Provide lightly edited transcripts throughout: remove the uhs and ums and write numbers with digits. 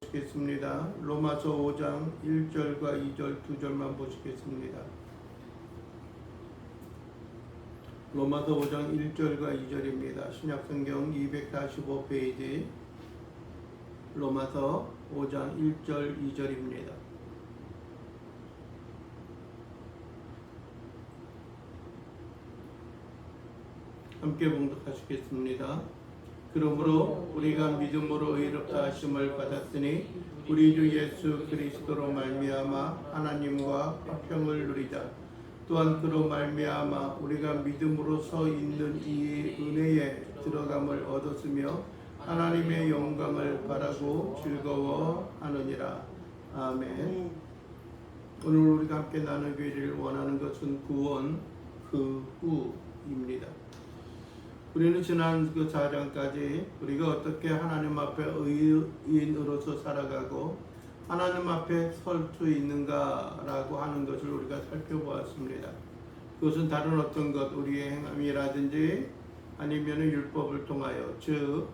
보시겠습니다. 로마서 5장 1절과 2절 2절만 보시겠습니다. 로마서 5장 1절과 2절입니다. 신약성경 245페이지 로마서 5장 1절 2절입니다. 함께 봉독하시겠습니다. 그러므로 우리가 믿음으로 의롭다 하심을 받았으니 우리 주 예수 그리스도로 말미암아 하나님과 화평을 누리자. 또한 그로 말미암아 우리가 믿음으로 서 있는 이 은혜에 들어감을 얻었으며 하나님의 영광을 바라고 즐거워하느니라. 아멘. 오늘 우리가 함께 나누기를 원하는 것은 구원 그 후입니다. 우리는 지난 그 4장까지 우리가 어떻게 하나님 앞에 의인으로서 살아가고 하나님 앞에 설 수 있는가라고 하는 것을 우리가 살펴보았습니다. 그것은 다른 어떤 것, 우리의 행함이라든지 아니면 율법을 통하여, 즉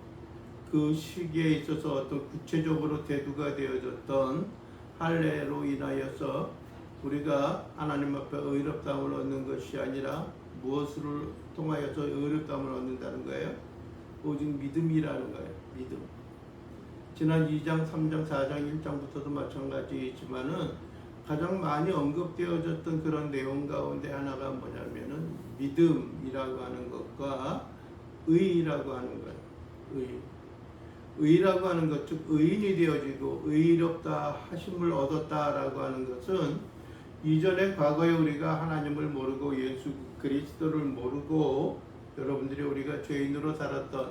그 시기에 있어서 어떤 구체적으로 대두가 되어졌던 할례로 인하여서 우리가 하나님 앞에 의롭다함을 얻는 것이 아니라 무엇을 통하여서 의롭다함을 얻는다는 거예요? 오직 믿음이라는 거예요. 믿음. 지난 2장, 3장, 4장, 1장부터도 마찬가지이지만은 가장 많이 언급되어졌던 그런 내용 가운데 하나가 뭐냐면은 믿음이라고 하는 것과 의라고 하는 거예요. 의라고 하는 것, 즉 의인이 되어지고 의롭다 하심을 얻었다라고 하는 것은 이전에 과거에 우리가 하나님을 모르고 예수 그리스도를 모르고 여러분들이 우리가 죄인으로 살았던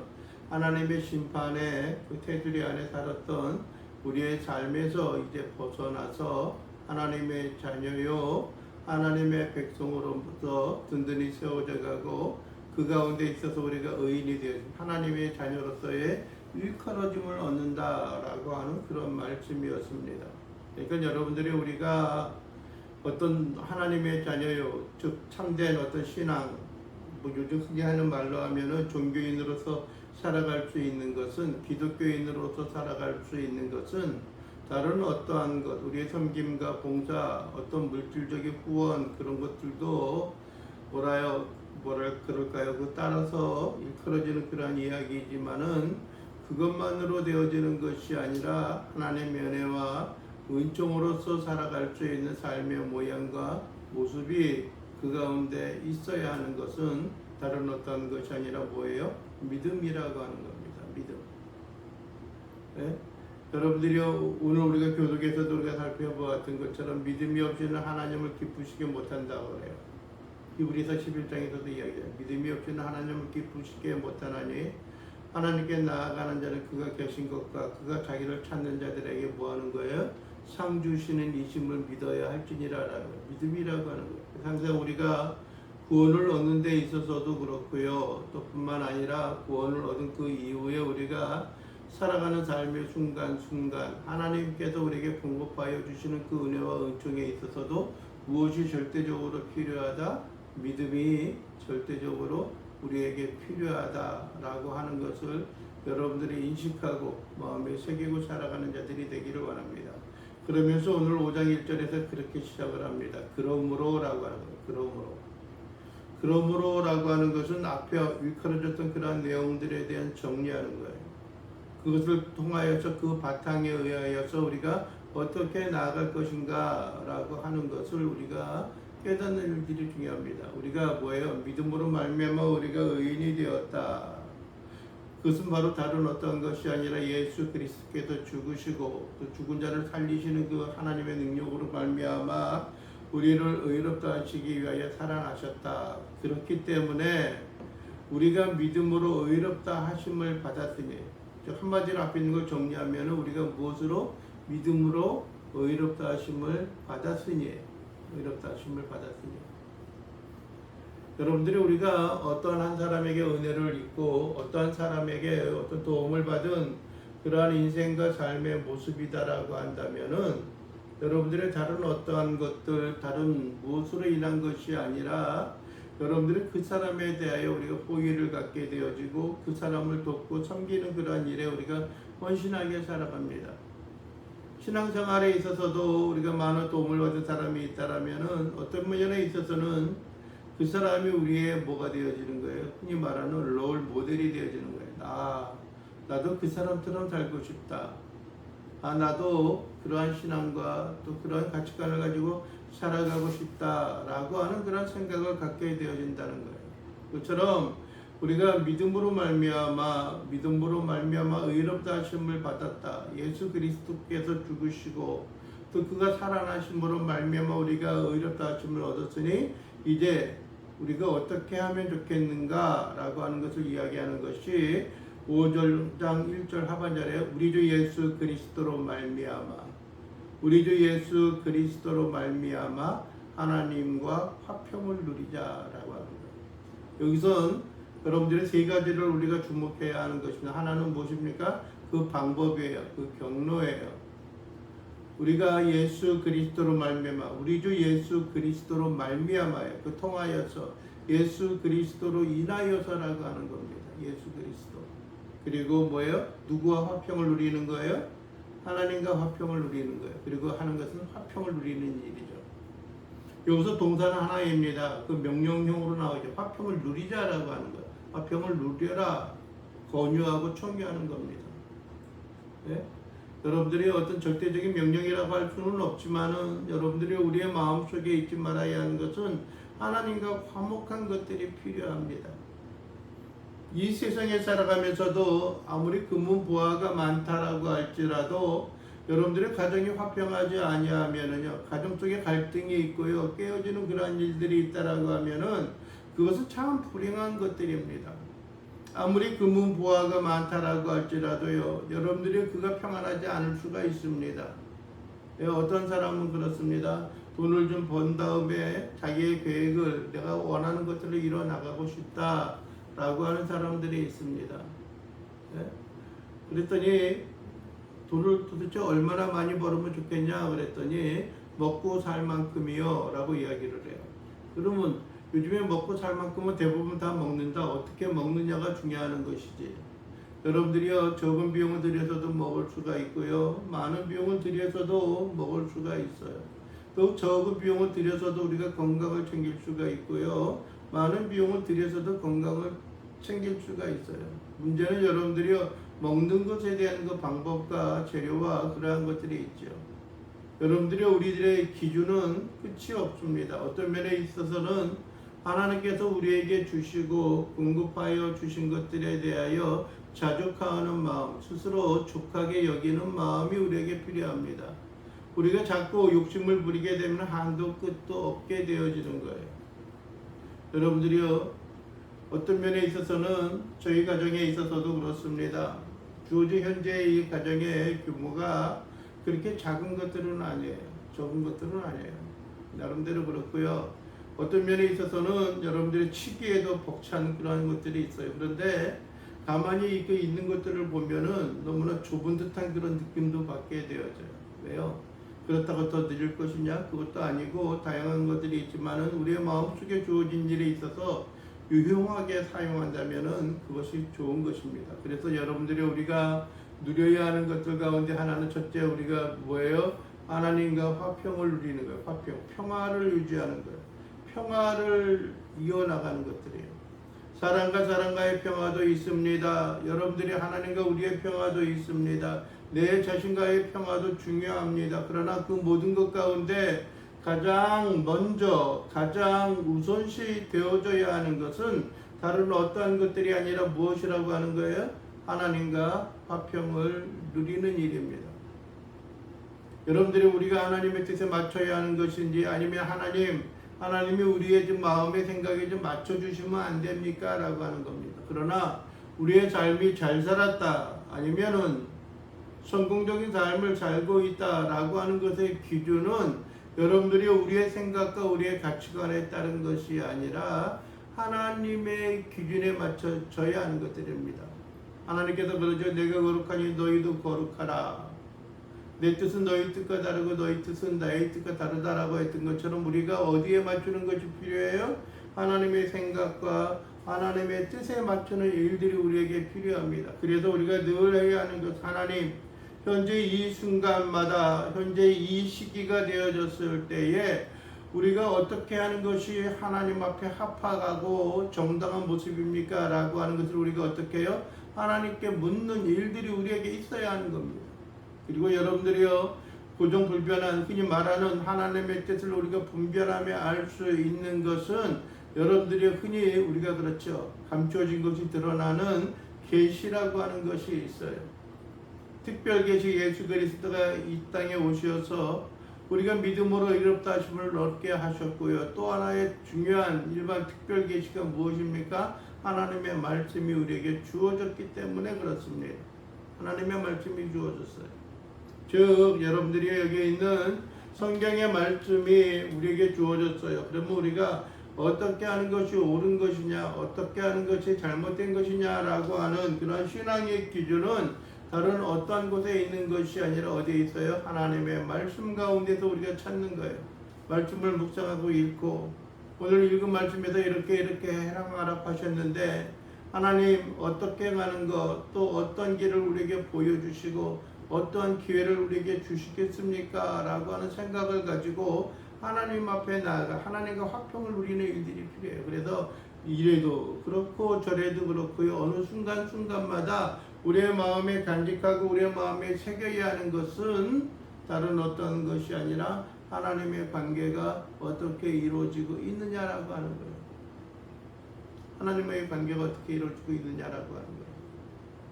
하나님의 심판의 그 테두리 안에 살았던 우리의 삶에서 이제 벗어나서 하나님의 자녀요 하나님의 백성으로부터 든든히 세워져 가고 그 가운데 있어서 우리가 의인이 되어 하나님의 자녀로서의 일컬어짐을 얻는다라고 하는 그런 말씀이었습니다. 그러니까 여러분들이 우리가 어떤 하나님의 자녀요, 즉 참된 어떤 신앙, 뭐 요즘 흔히 하는 말로 하면은 종교인으로서 살아갈 수 있는 것은, 기독교인으로서 살아갈 수 있는 것은 다른 어떠한 것, 우리의 섬김과 봉사, 어떤 물질적인 후원 그런 것들도 그럴까요? 그 따라서 일컬어지는 그러한 이야기이지만은 그것만으로 되어지는 것이 아니라 하나님의 은혜와 은총으로서 살아갈 수 있는 삶의 모양과 모습이 그 가운데 있어야 하는 것은 다른 어떤 것이 아니라 뭐예요? 믿음이라고 하는 겁니다. 믿음. 네? 여러분들이 오늘 우리가 교독에서도 우리가 살펴보았던 것처럼 믿음이 없이는 하나님을 기쁘시게 못한다고 그래요. 히브리서 11장에서도 이야기해요. 믿음이 없이는 하나님을 기쁘시게 못하나니 하나님께 나아가는 자는 그가 계신 것과 그가 자기를 찾는 자들에게 뭐 하는 거예요? 상 주시는 이심을 믿어야 할지니라라는 거예요. 믿음이라고 하는 거예요. 항상 우리가 구원을 얻는 데 있어서도 그렇고요. 또 뿐만 아니라 구원을 얻은 그 이후에 우리가 살아가는 삶의 순간순간 하나님께서 우리에게 공급하여 주시는 그 은혜와 은총에 있어서도 무엇이 절대적으로 필요하다? 믿음이 절대적으로 우리에게 필요하다라고 하는 것을 여러분들이 인식하고 마음에 새기고 살아가는 자들이 되기를 원합니다. 그러면서 오늘 5장 1절에서 그렇게 시작을 합니다. 그러므로라고 하는 거예요. 그러므로라고 하는 것은 앞에 일컬어졌던 그러한 내용들에 대한 정리하는 거예요. 그것을 통하여서 그 바탕에 의하여서 우리가 어떻게 나아갈 것인가라고 하는 것을 우리가 깨닫는 일들이 중요합니다. 우리가 뭐예요? 믿음으로 말미암아 우리가 의인이 되었다. 그것은 바로 다른 어떤 것이 아니라 예수 그리스도께서 죽으시고 또 죽은 자를 살리시는 그 하나님의 능력으로 말미암아 우리를 의롭다 하시기 위하여 살아나셨다. 그렇기 때문에 우리가 믿음으로 의롭다 하심을 받았으니, 한마디로 앞에 있는 걸 정리하면 우리가 무엇으로? 믿음으로 의롭다 하심을 받았으니, 여러분들이 우리가 어떠한 한 사람에게 은혜를 입고 어떠한 사람에게 어떤 도움을 받은 그러한 인생과 삶의 모습이다라고 한다면은 여러분들의 다른 어떠한 것들, 다른 무엇으로 인한 것이 아니라 여러분들이 그 사람에 대하여 우리가 호의를 갖게 되어지고 그 사람을 돕고 섬기는 그러한 일에 우리가 헌신하게 살아갑니다. 신앙생활에 있어서도 우리가 많은 도움을 받은 사람이 있다라면은 어떤 면에 있어서는 그 사람이 우리의 뭐가 되어지는 거예요? 흔히 말하는 롤 모델이 되어지는 거예요. 나도 그 사람처럼 살고 싶다. 나도 그러한 신앙과 또 그러한 가치관을 가지고 살아가고 싶다라고 하는 그런 생각을 갖게 되어진다는 거예요. 그처럼 우리가 믿음으로 말미암아 의롭다 하심을 받았다. 예수 그리스도께서 죽으시고 또 그가 살아나심으로 말미암아 우리가 의롭다 하심을 얻었으니 이제 우리가 어떻게 하면 좋겠는가라고 하는 것을 이야기하는 것이 5장 1절 하반절에 우리 주 예수 그리스도로 말미암아 하나님과 화평을 누리자라고 합니다. 여기선 여러분들의 세 가지를 우리가 주목해야 하는 것입니다. 하나는 무엇입니까? 그 방법이에요. 그 경로예요. 우리가 예수 그리스도로 말미암아 우리 주 예수 그리스도로 말미암아요. 그 통하여서 예수 그리스도로 인하여서라고 하는 겁니다. 예수 그리스도. 그리고 뭐예요? 누구와 화평을 누리는 거예요? 하나님과 화평을 누리는 거예요. 그리고 하는 것은 화평을 누리는 일이죠. 여기서 동사는 하나입니다. 그 명령형으로 나오죠. 화평을 누리자라고 하는 거예요. 화평을 누려라. 권유하고 청유하는 겁니다. 네? 여러분들이 어떤 절대적인 명령이라고 할 수는 없지만은 여러분들이 우리의 마음속에 잊지 말아야 하는 것은 하나님과 화목한 것들이 필요합니다. 이 세상에 살아가면서도 아무리 금은 보화가 많다라고 할지라도 여러분들의 가정이 화평하지 아니하면은요, 가정 속에 갈등이 있고요, 깨어지는 그러한 일들이 있다라고 하면은 그것은 참 불행한 것들입니다. 아무리 금은 보화가 많다라고 할지라도요, 여러분들이 그가 평안하지 않을 수가 있습니다. 어떤 사람은 그렇습니다. 돈을 좀 번 다음에 자기의 계획을 내가 원하는 것들을 이뤄 나가고 싶다 라고 하는 사람들이 있습니다. 그랬더니 돈을 도대체 얼마나 많이 벌으면 좋겠냐 그랬더니 먹고 살 만큼이요 라고 이야기를 해요. 그러면 요즘에 먹고 살 만큼은 대부분 다 먹는다. 어떻게 먹느냐가 중요한 것이지. 여러분들이요, 적은 비용을 들여서도 먹을 수가 있고요, 많은 비용을 들여서도 먹을 수가 있어요. 또 적은 비용을 들여서도 우리가 건강을 챙길 수가 있고요, 많은 비용을 들여서도 건강을 챙길 수가 있어요. 문제는 여러분들이요, 먹는 것에 대한 그 방법과 재료와 그러한 것들이 있죠. 여러분들이 우리들의 기준은 끝이 없습니다. 어떤 면에 있어서는 하나님께서 우리에게 주시고 공급하여 주신 것들에 대하여 자족하는 마음, 스스로 족하게 여기는 마음이 우리에게 필요합니다. 우리가 자꾸 욕심을 부리게 되면 한도 끝도 없게 되어지는 거예요. 여러분들이요, 어떤 면에 있어서는 저희 가정에 있어서도 그렇습니다. 주어진 현재의 이 가정의 규모가 그렇게 작은 것들은 아니에요. 적은 것들은 아니에요. 나름대로 그렇고요. 어떤 면에 있어서는 여러분들이 치기에도 벅찬 그런 것들이 있어요. 그런데 가만히 있는 것들을 보면은 너무나 좁은 듯한 그런 느낌도 받게 되어져요. 왜요? 그렇다고 더 늘릴 것이냐? 그것도 아니고 다양한 것들이 있지만은 우리의 마음속에 주어진 일에 있어서 유용하게 사용한다면은 그것이 좋은 것입니다. 그래서 여러분들이 우리가 누려야 하는 것들 가운데 하나는 첫째, 우리가 뭐예요? 하나님과 화평을 누리는 거예요. 화평, 평화를 유지하는 거예요. 평화를 이어나가는 것들이에요. 사람과 사람과의 평화도 있습니다. 여러분들이 하나님과 우리의 평화도 있습니다. 내 자신과의 평화도 중요합니다. 그러나 그 모든 것 가운데 가장 먼저, 가장 우선시 되어져야 하는 것은 다른 어떠한 것들이 아니라 무엇이라고 하는 거예요? 하나님과 화평을 누리는 일입니다. 여러분들이 우리가 하나님의 뜻에 맞춰야 하는 것인지, 아니면 하나님이 우리의 좀 마음의 생각에 좀 맞춰주시면 안 됩니까? 라고 하는 겁니다. 그러나 우리의 삶이 잘 살았다, 아니면은 성공적인 삶을 살고 있다 라고 하는 것의 기준은 여러분들이 우리의 생각과 우리의 가치관에 따른 것이 아니라 하나님의 기준에 맞춰져야 하는 것들입니다. 하나님께서 그러죠. 내가 거룩하니 너희도 거룩하라. 내 뜻은 너희 뜻과 다르고 너희 뜻은 나의 뜻과 다르다라고 했던 것처럼 우리가 어디에 맞추는 것이 필요해요? 하나님의 생각과 하나님의 뜻에 맞추는 일들이 우리에게 필요합니다. 그래서 우리가 늘 해야 하는 것, 하나님, 현재 이 순간마다 현재 이 시기가 되어졌을 때에 우리가 어떻게 하는 것이 하나님 앞에 합하고 정당한 모습입니까? 라고 하는 것을 우리가 어떻게 해요? 하나님께 묻는 일들이 우리에게 있어야 하는 겁니다. 그리고 여러분들이요, 고정불변한 흔히 말하는 하나님의 뜻을 우리가 분별하며 알 수 있는 것은 여러분들이 흔히 우리가 그렇죠, 감춰진 것이 드러나는 계시라고 하는 것이 있어요. 특별 계시, 예수 그리스도가 이 땅에 오셔서 우리가 믿음으로 의롭다 하심을 얻게 하셨고요. 또 하나의 중요한 일반 특별 계시가 무엇입니까? 하나님의 말씀이 우리에게 주어졌기 때문에 그렇습니다. 하나님의 말씀이 주어졌어요. 즉 여러분들이 여기 있는 성경의 말씀이 우리에게 주어졌어요. 그러면 우리가 어떻게 하는 것이 옳은 것이냐, 어떻게 하는 것이 잘못된 것이냐라고 하는 그런 신앙의 기준은 다른 어떠한 곳에 있는 것이 아니라 어디에 있어요? 하나님의 말씀 가운데서 우리가 찾는 거예요. 말씀을 묵상하고 읽고, 오늘 읽은 말씀에서 이렇게 해라 하셨는데 하나님 어떻게 하는 것, 또 어떤 길을 우리에게 보여주시고 어떠한 기회를 우리에게 주시겠습니까? 라고 하는 생각을 가지고 하나님 앞에 나아가 하나님과 화평을 누리는 일들이 필요해요. 그래서 이래도 그렇고 저래도 그렇고요, 어느 순간순간마다 우리의 마음에 간직하고 우리의 마음에 새겨야 하는 것은 다른 어떤 것이 아니라 하나님의 관계가 어떻게 이루어지고 있느냐라고 하는 거예요. 하나님의 관계가 어떻게 이루어지고 있느냐라고 하는 거예요.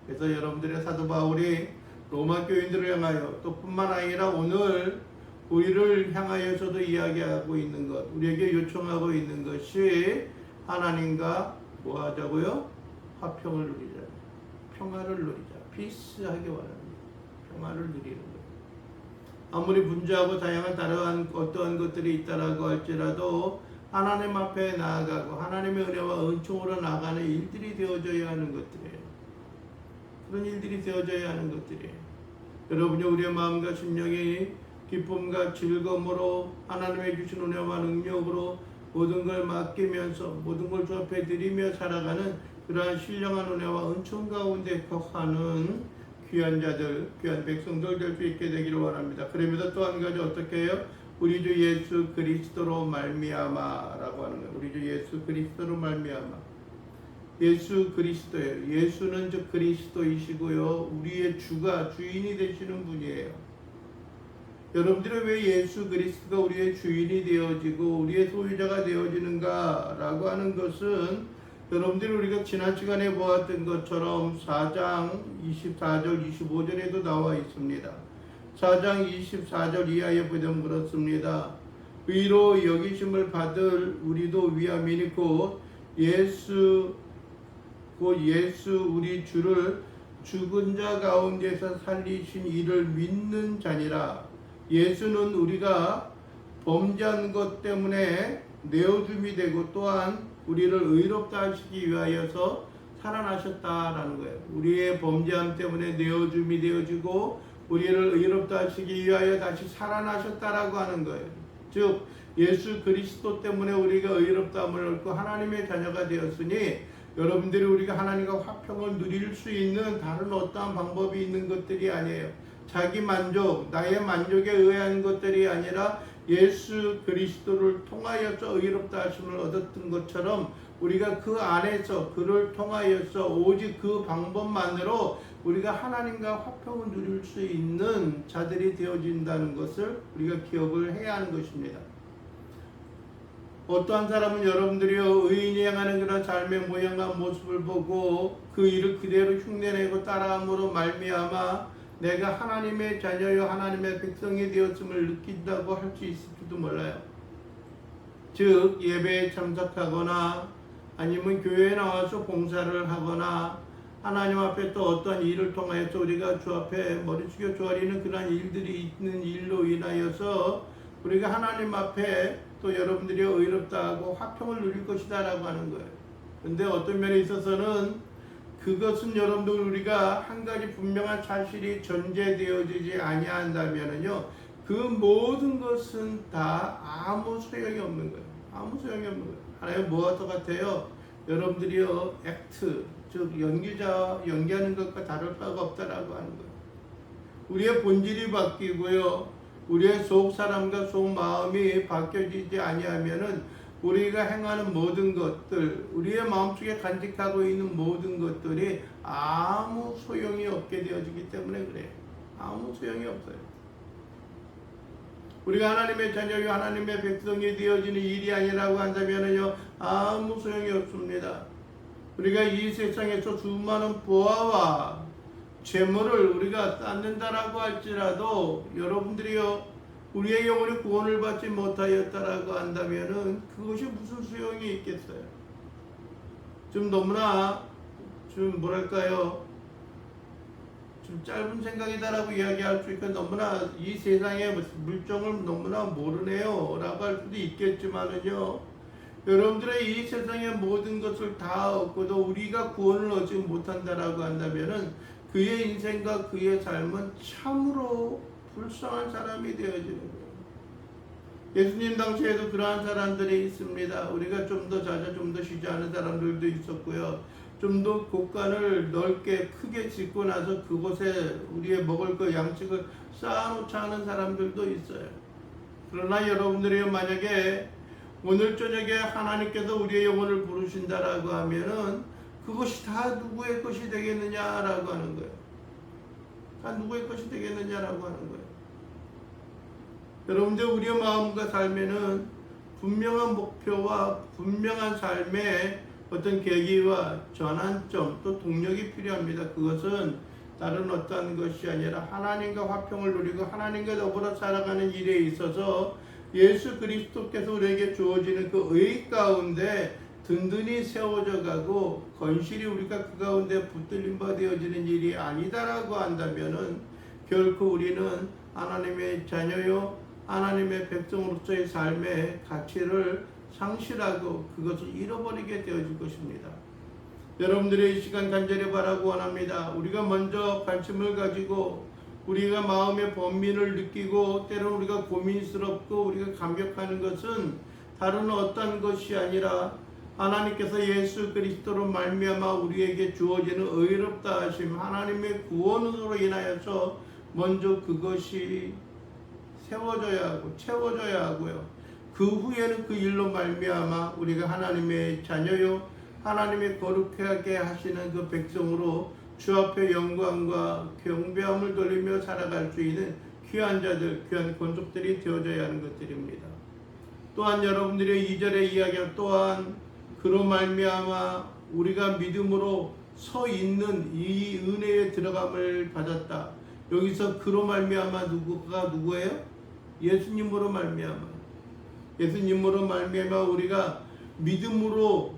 그래서 여러분들의 사도 바울이 로마 교인들을 향하여 또 뿐만 아니라 오늘 우리를 향하여서도 이야기하고 있는 것, 우리에게 요청하고 있는 것이 하나님과 뭐 하자고요? 화평을 누리자, 평화를 누리자, 피스하게 원합니다. 평화를 누리는 거예요. 아무리 분주하고 다양한 다른 어떠한 것들이 있다라고 할지라도 하나님 앞에 나아가고 하나님의 은혜와 은총으로 나가는 일들이 되어져야 하는 것들이에요. 그런 일들이 되어져야 하는 것들이에요. 여러분이 우리의 마음과 심령이 기쁨과 즐거움으로 하나님의 주신 은혜와 능력으로 모든 걸 맡기면서 모든 걸 주 앞에 드리며 살아가는 그러한 신령한 은혜와 은총 가운데 거하는 귀한 자들, 귀한 백성들 될 수 있게 되기를 원합니다. 그러면서 또 한 가지 어떻게 해요? 우리 주 예수 그리스도로 말미암아라고 하는 거예요. 우리 주 예수 그리스도로 말미암아. 예수 그리스도예요. 예수는 저 그리스도이시고요, 우리의 주가 주인이 되시는 분이에요. 여러분들은 왜 예수 그리스도가 우리의 주인이 되어지고 우리의 소유자가 되어지는가 라고 하는 것은 여러분들이 우리가 지난 시간에 보았던 것처럼 4장 24절 25절에도 나와 있습니다. 4장 24절 이하에 보면 그렇습니다. 의로 여기심을 받을 우리도 위함이니 곧 예수 우리 주를 죽은 자 가운데서 살리신 이를 믿는 자니라. 예수는 우리가 범죄한 것 때문에 내어줌이 되고 또한 우리를 의롭다 하시기 위하여서 살아나셨다라는 거예요. 우리의 범죄함 때문에 내어줌이 되어지고 우리를 의롭다 하시기 위하여 다시 살아나셨다라고 하는 거예요. 즉 예수 그리스도 때문에 우리가 의롭다함을 얻고 하나님의 자녀가 되었으니 여러분들이 우리가 하나님과 화평을 누릴 수 있는 다른 어떠한 방법이 있는 것들이 아니에요. 자기 만족, 나의 만족에 의한 것들이 아니라 예수 그리스도를 통하여서 의롭다 하심을 얻었던 것처럼 우리가 그 안에서 그를 통하여서 오직 그 방법만으로 우리가 하나님과 화평을 누릴 수 있는 자들이 되어진다는 것을 우리가 기억을 해야 하는 것입니다. 어떠한 사람은 여러분들이요, 의인이 행하는 그런 삶의 모양과 모습을 보고 그 일을 그대로 흉내내고 따라함으로 말미암아 내가 하나님의 자녀요 하나님의 백성이 되었음을 느낀다고 할 수 있을지도 몰라요. 즉 예배에 참석하거나 아니면 교회에 나와서 봉사를 하거나 하나님 앞에 또 어떤 일을 통하여서 우리가 주 앞에 머리 숙여 조아리는 그런 일들이 있는 일로 인하여서 우리가 하나님 앞에 또 여러분들이 의롭다 하고 화평을 누릴 것이다 라고 하는 거예요. 근데 어떤 면에 있어서는 그것은 여러분들 우리가 한 가지 분명한 사실이 전제되어지지 아니한다면은요, 그 모든 것은 다 아무 소용이 없는 거예요. 아무 소용이 없는 거예요. 하나님 뭐와 똑같아요? 여러분들이요, 액트, 즉 연기하는 것과 다를 바가 없다라고 하는 거예요. 우리의 본질이 바뀌고요. 우리의 속 사람과 속 마음이 바뀌어지지 아니하면은 우리가 행하는 모든 것들, 우리의 마음속에 간직하고 있는 모든 것들이 아무 소용이 없게 되어지기 때문에 그래요. 아무 소용이 없어요. 우리가 하나님의 자녀요 하나님의 백성이 되어지는 일이 아니라고 한다면요 아무 소용이 없습니다. 우리가 이 세상에서 수많은 보화와 재물을 우리가 쌓는다라고 할지라도 여러분들이요 우리의 영혼이 구원을 받지 못하였다라고 한다면은 그것이 무슨 소용이 있겠어요? 좀 너무나 좀 뭐랄까요? 좀 짧은 생각이다라고 이야기할 수 있고 너무나 이 세상의 물정을 너무나 모르네요 라고 할 수도 있겠지만은요 여러분들의 이 세상의 모든 것을 다 얻고도 우리가 구원을 얻지 못한다라고 한다면은 그의 인생과 그의 삶은 참으로 불쌍한 사람이 되어지는 거예요. 예수님 당시에도 그러한 사람들이 있습니다. 우리가 좀 더 자자 좀 더 쉬지 않은 사람들도 있었고요. 좀 더 곳간을 넓게 크게 짓고 나서 그곳에 우리의 먹을 것 양식을 쌓아놓지 않은 사람들도 있어요. 그러나 여러분들이 만약에 오늘 저녁에 하나님께서 우리의 영혼을 부르신다라고 하면은 그것이 다 누구의 것이 되겠느냐라고 하는 거예요. 다 누구의 것이 되겠느냐라고 하는 거예요. 여러분들 우리의 마음과 삶에는 분명한 목표와 분명한 삶의 어떤 계기와 전환점 또 동력이 필요합니다. 그것은 다른 어떤 것이 아니라 하나님과 화평을 누리고 하나님과 더불어 살아가는 일에 있어서 예수 그리스도께서 우리에게 주어지는 그 의 가운데 든든히 세워져 가고 건실히 우리가 그 가운데 붙들림 바 되어지는 일이 아니다라고 한다면은 결코 우리는 하나님의 자녀요 하나님의 백성으로서의 삶의 가치를 상실하고 그것을 잃어버리게 되어질 것입니다. 여러분들의 이 시간 간절히 바라고 원합니다. 우리가 먼저 관심을 가지고 우리가 마음의 번민을 느끼고 때로는 우리가 고민스럽고 우리가 감격하는 것은 다른 어떤 것이 아니라 하나님께서 예수 그리스도로 말미암아 우리에게 주어지는 의롭다 하심 하나님의 구원으로 인하여서 먼저 그것이 세워져야 하고 채워져야 하고요. 그 후에는 그 일로 말미암아 우리가 하나님의 자녀요 하나님의 거룩하게 하시는 그 백성으로 주 앞에 영광과 경배함을 돌리며 살아갈 수 있는 귀한 자들, 귀한 권속들이 되어져야 하는 것들입니다. 또한 여러분들의 2절의 이야기가 또한 그로 말미암아 우리가 믿음으로 서 있는 이 은혜에 들어감을 받았다. 여기서 그로 말미암아 누구가 누구예요? 예수님으로 말미암아. 예수님으로 말미암아 우리가 믿음으로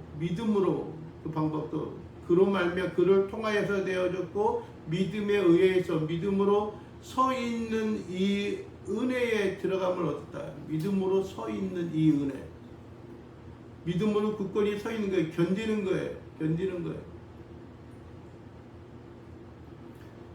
그 방법도 그로 말미암아 그를 통하여서 되어졌고 믿음에 의해서 믿음으로 서 있는 이 은혜에 들어감을 얻었다. 믿음으로 서 있는 이 은혜. 믿음으로 굳건히 서 있는 거예요. 견디는 거예요.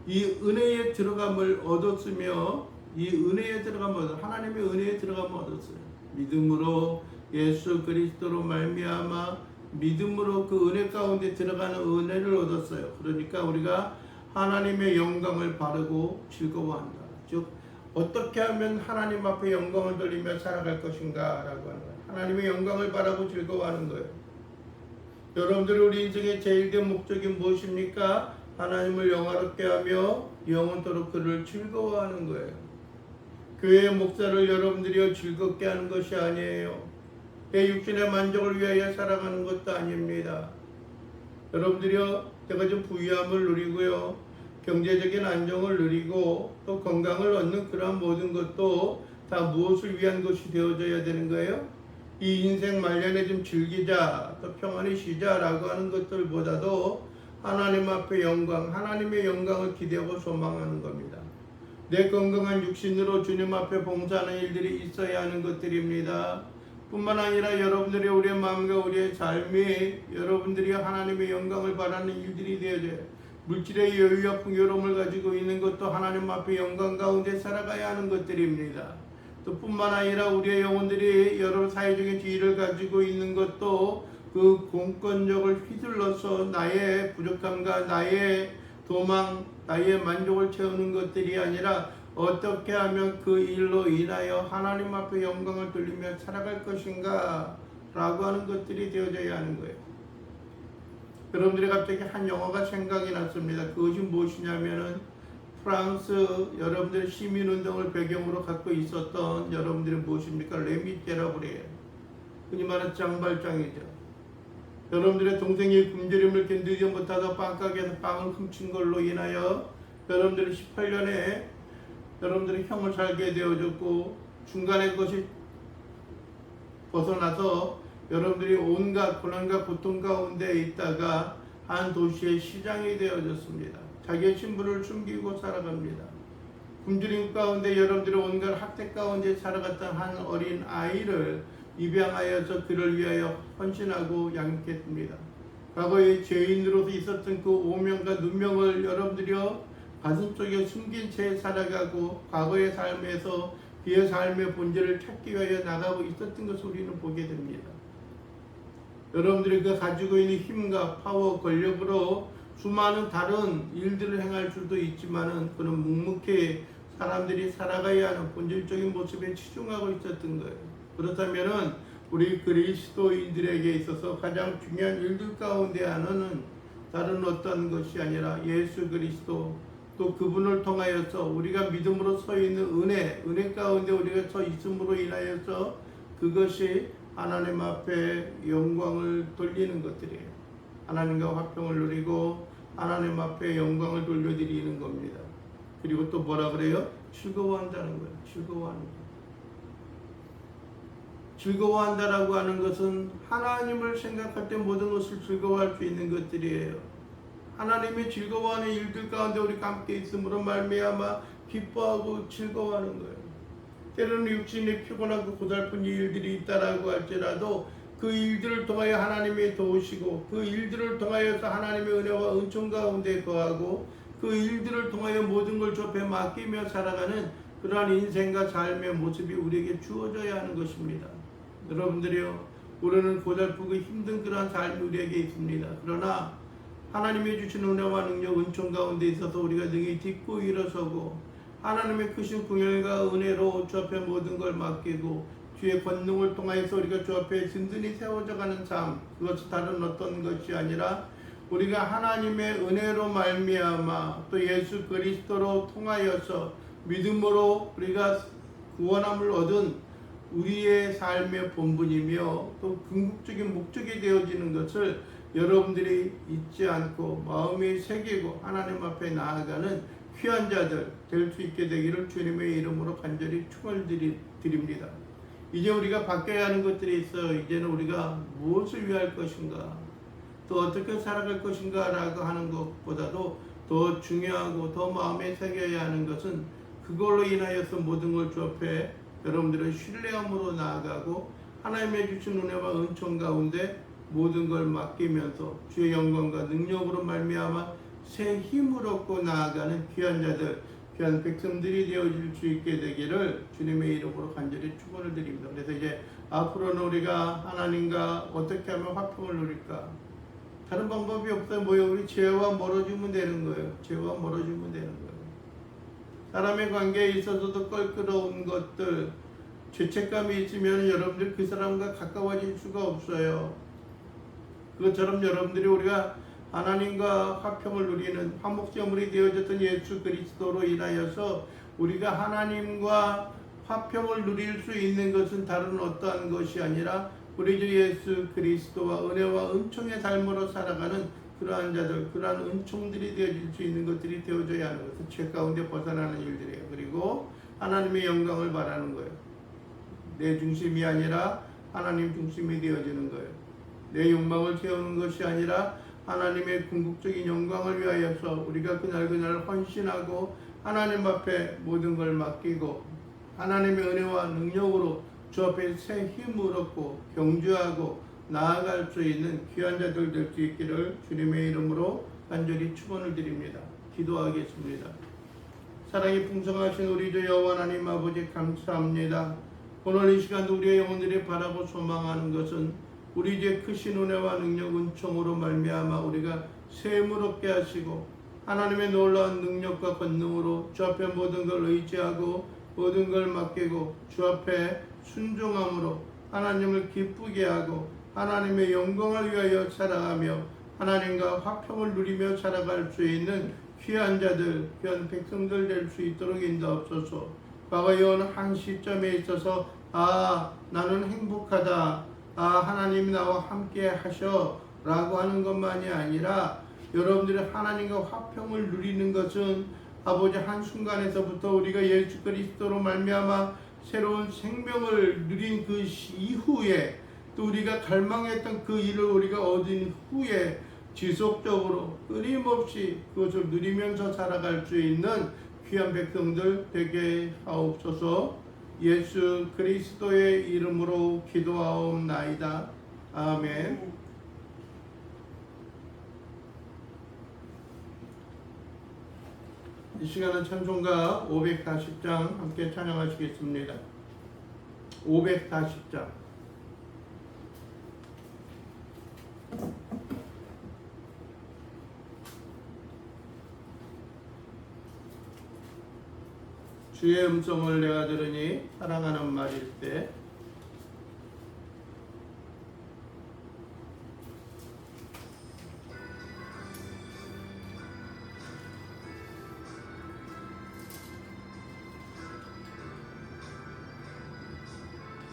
이 은혜에 들어감을 얻었으며 이 은혜에 들어감을 하나님의 은혜에 들어감을 얻었어요. 믿음으로 예수 그리스도로 말미암아 믿음으로 그 은혜 가운데 들어가는 은혜를 얻었어요. 그러니까 우리가 하나님의 영광을 바르고 즐거워한다. 즉 어떻게 하면 하나님 앞에 영광을 돌리며 살아갈 것인가 라고 하는 거예요. 하나님의 영광을 바라고 즐거워하는 거예요. 여러분들 우리 인생의 제일 큰 목적이 무엇입니까? 하나님을 영화롭게 하며 영원토록 그를 즐거워하는 거예요. 교회의 목사를 여러분들이 즐겁게 하는 것이 아니에요. 내 육신의 만족을 위하여 살아가는 것도 아닙니다. 여러분들이요 내가 좀 부유함을 누리고요 경제적인 안정을 누리고 또 건강을 얻는 그러한 모든 것도 다 무엇을 위한 것이 되어져야 되는 거예요? 이 인생 말년에 좀 즐기자 또 평안히 쉬자라고 하는 것들보다도 하나님 앞에 영광, 하나님의 영광을 기대하고 소망하는 겁니다. 내 건강한 육신으로 주님 앞에 봉사하는 일들이 있어야 하는 것들입니다. 뿐만 아니라 여러분들의 우리의 마음과 우리의 삶이 여러분들이 하나님의 영광을 바라는 일들이 되어져요. 물질의 여유와 풍요로움을 가지고 있는 것도 하나님 앞에 영광 가운데 살아가야 하는 것들입니다. 또 뿐만 아니라 우리의 영혼들이 여러 사회적인 지위를 가지고 있는 것도 그 공권력을 휘둘러서 나의 부족함과 나의 도망, 나의 만족을 채우는 것들이 아니라 어떻게 하면 그 일로 인하여 하나님 앞에 영광을 돌리며 살아갈 것인가 라고 하는 것들이 되어져야 하는 거예요. 여러분들이 갑자기 한 영화가 생각이 났습니다. 그것이 무엇이냐면은 프랑스 여러분들의 시민운동을 배경으로 갖고 있었던 여러분들이 무엇입니까? 레미제라블이에요. 흔히 말하는 장발장이죠. 여러분들의 동생이 굶주림을 견디지 못하다 빵가게에서 빵을 훔친 걸로 인하여 여러분들이 18년에 여러분들이 형을 살게 되어졌고, 중간에 그것이 벗어나서 여러분들이 온갖 고난과 고통 가운데 있다가 한 도시의 시장이 되어졌습니다. 자기의 신분을 숨기고 살아갑니다. 굶주림 가운데 여러분들이 온갖 학대 가운데 살아갔던 한 어린 아이를 입양하여서 그를 위하여 헌신하고 양육했습니다. 과거에 죄인으로서 있었던 그 오명과 누명을 여러분들이요 가슴속에 숨긴 채 살아가고 과거의 삶에서 그의 삶의 본질을 찾기 위하여 나가고 있었던 것을 우리는 보게 됩니다. 여러분들이 그 가지고 있는 힘과 파워, 권력으로 수많은 다른 일들을 행할 수도 있지만은 그는 묵묵히 사람들이 살아가야 하는 본질적인 모습에 치중하고 있었던 거예요. 그렇다면은 우리 그리스도인들에게 있어서 가장 중요한 일들 가운데 하나는 다른 어떤 것이 아니라 예수 그리스도, 또 그분을 통하여서 우리가 믿음으로 서 있는 은혜 가운데 우리가 서 있음으로 인하여서 그것이 하나님 앞에 영광을 돌리는 것들이에요. 하나님과 화평을 누리고 하나님 앞에 영광을 돌려드리는 겁니다. 그리고 또 뭐라 그래요? 즐거워한다는 거예요. 즐거워하는 거예요. 즐거워한다라고 하는 것은 하나님을 생각할 때 모든 것을 즐거워할 수 있는 것들이에요. 하나님이 즐거워하는 일들 가운데 우리가 함께 있음으로 말미암아 기뻐하고 즐거워하는 거예요. 때로는 육신이 피곤하고 고달픈 일들이 있다라고 할지라도 그 일들을 통하여 하나님이 도우시고 그 일들을 통하여서 하나님의 은혜와 은총 가운데 거하고 그 일들을 통하여 모든 걸 주 앞에 맡기며 살아가는 그러한 인생과 삶의 모습이 우리에게 주어져야 하는 것입니다. 여러분들이요, 우리는 고달프고 힘든 그러한 삶이 우리에게 있습니다. 그러나 하나님이 주신 은혜와 능력, 은총 가운데 있어서 우리가 능히 딛고 일어서고 하나님의 크신 궁혈과 은혜로 주 앞에 모든 걸 맡기고 주의 권능을 통하여서 우리가 주 앞에 든든히 세워져 가는 삶, 그것이 다른 어떤 것이 아니라 우리가 하나님의 은혜로 말미암아 또 예수 그리스도로 통하여서 믿음으로 우리가 구원함을 얻은 우리의 삶의 본분이며 또 궁극적인 목적이 되어지는 것을 여러분들이 잊지 않고 마음에 새기고 하나님 앞에 나아가는 귀한 자들 될 수 있게 되기를 주님의 이름으로 간절히 축원을 드립니다. 이제 우리가 바뀌어야 하는 것들이 있어요. 이제는 우리가 무엇을 위할 것인가, 또 어떻게 살아갈 것인가 라고 하는 것보다도 더 중요하고 더 마음에 새겨야 하는 것은 그걸로 인하여서 모든 걸 주 앞에 여러분들은 신뢰함으로 나아가고 하나님의 주신 은혜와 은총 가운데 모든 걸 맡기면서 주의 영광과 능력으로 말미암아 새 힘을 얻고 나아가는 귀한 자들, 귀한 백성들이 되어질 수 있게 되기를 주님의 이름으로 간절히 축원을 드립니다. 그래서 이제 앞으로는 우리가 하나님과 어떻게 하면 화평을 누릴까? 다른 방법이 없어요. 뭐예요? 우리 죄와 멀어지면 되는 거예요. 죄와 멀어지면 되는 거예요. 사람의 관계에 있어서도 껄끄러운 것들, 죄책감이 있으면 여러분들 그 사람과 가까워질 수가 없어요. 그것처럼 여러분들이 우리가 하나님과 화평을 누리는 화목제물이 되어졌던 예수 그리스도로 인하여서 우리가 하나님과 화평을 누릴 수 있는 것은 다른 어떠한 것이 아니라 우리 주 예수 그리스도와 은혜와 은총의 삶으로 살아가는 그러한 자들, 그러한 은총들이 되어질 수 있는 것들이 되어져야 하는 것은 죄 가운데 벗어나는 일들이에요. 그리고 하나님의 영광을 바라는 거예요. 내 중심이 아니라 하나님 중심이 되어지는 거예요. 내 욕망을 채우는 것이 아니라 하나님의 궁극적인 영광을 위하여서 우리가 그날 헌신하고 하나님 앞에 모든 걸 맡기고 하나님의 은혜와 능력으로 주 앞에 새 힘을 얻고 경주하고 나아갈 수 있는 귀한 자들 될 수 있기를 주님의 이름으로 간절히 축원을 드립니다. 기도하겠습니다. 사랑이 풍성하신 우리 주 여호와 하나님 아버지 감사합니다. 오늘 이 시간도 우리의 영혼들이 바라고 소망하는 것은 우리 주의 크신 은혜와 능력 은총으로 말미암아 우리가 새 힘을 얻게 하시고 하나님의 놀라운 능력과 권능으로 주 앞에 모든 걸 의지하고 모든 걸 맡기고 주 앞에 순종함으로 하나님을 기쁘게 하고 하나님의 영광을 위하여 살아가며 하나님과 화평을 누리며 살아갈 수 있는 귀한 자들, 귀한 백성들 될 수 있도록 인도하옵소서. 과거의 어느 한 시점에 있어서 나는 행복하다, 하나님이 나와 함께 하셔 라고 하는 것만이 아니라 여러분들이 하나님과 화평을 누리는 것은 아버지 한순간에서부터 우리가 예수 그리스도로 말미암아 새로운 생명을 누린 그 이후에 또 우리가 갈망했던 그 일을 우리가 얻은 후에 지속적으로 끊임없이 그것을 누리면서 살아갈 수 있는 귀한 백성들 되게 하옵소서. 예수 그리스도의 이름으로 기도하옵나이다. 아멘. 이 시간은 찬송가 540장 함께 찬양하시겠습니다. 540장. 주의 음성을 내가 들으니 사랑하는 말일 때